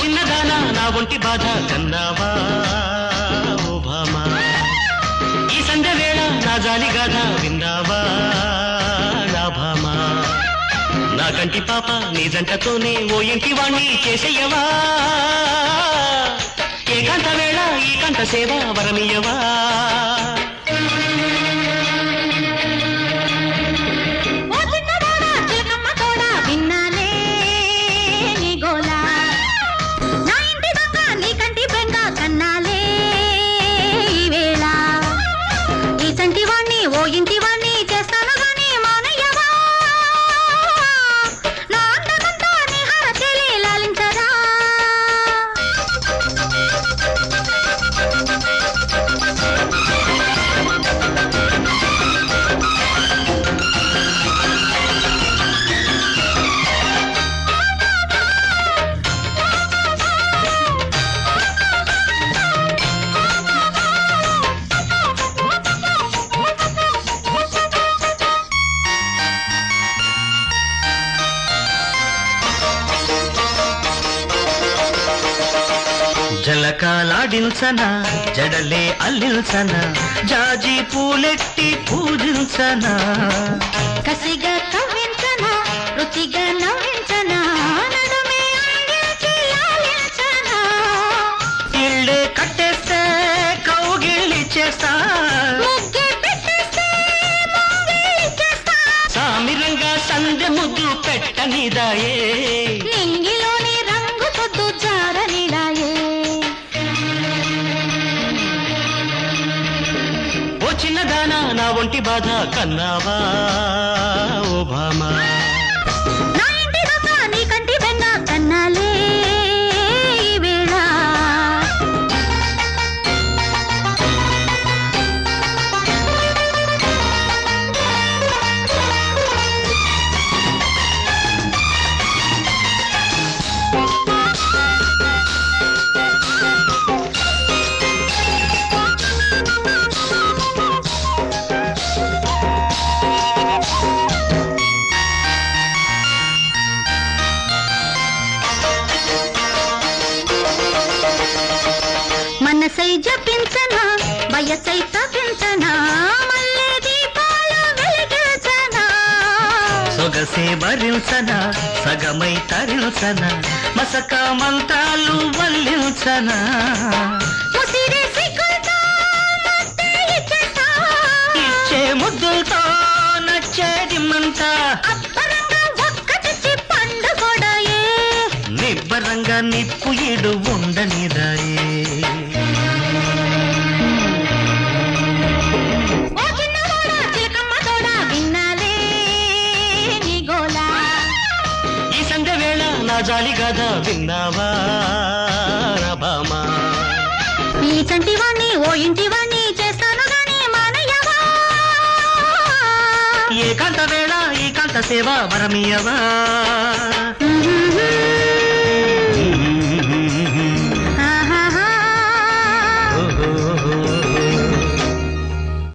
చిన్నదానా నా ఒంటి బాధ కన్నావా ఓ భామా ఈ సంధ్య వేళ నా జాలి గాథ విన్నావా నా భామా నా కంటి పాప నీ జంటతోనే ఓ ఇంటి వాణ్ణి చేసేయవా ఏకాంత వేళ ఈ కంఠ సేవ వరమియవా జలకాలాడించనా జడలే అల్లించనా జాజి పూలెట్టి పూజించనా కసిగా కవ్వించనా రుచిగా నవ్వించనా నడుమే అందించి లాలించనా ఇళ్ళే కట్టేస్తే కౌగిళ్ళి చేస్తా ముగ్గే పెట్టేస్తే ముంగిలి చేస్తా సామిరంగా సందె ముద్దు పెట్టనిదాయే నింగిలోని రంగు పొద్దు జారనిడాయే చిన్నదానా నా ఒంటి బాధ కన్నావా ఓ భామా నా ఇంటి దొంగ నీ కంటి బెంగ కన్నాలే ఈ వేళ మనసై జపించనా వయసై తపించనా మల్లె దీపాలు వెలిగించనా సొగసే భరించనా సగమై తరించనా మసక మంత్రాలు వల్లించనా ముసిరే సిగ్గులతో మత్తే ఇచ్చేస్తా ఇచ్చే ముద్దులతో నచ్చేది మంట అబ్బరంగా ఒక్కటిచ్చి పండుగొడాయే నిబ్బరంగా నిప్పు ఇడు ఉండనిదాయే ఓ చిన్నవాడా చిలకమ్మ తోడా విన్నాలే నీ గోలా ఈ సంధ్య వేళ నా జాలి గాథ విన్నావా నా భామా ఈ చంటివాణ్ణి ఓ ఇంటివాణ్ణి చేస్తాను గాని మానయ్యవా ఏకాంత వేళ ఈ కాంత సేవ వరమియవా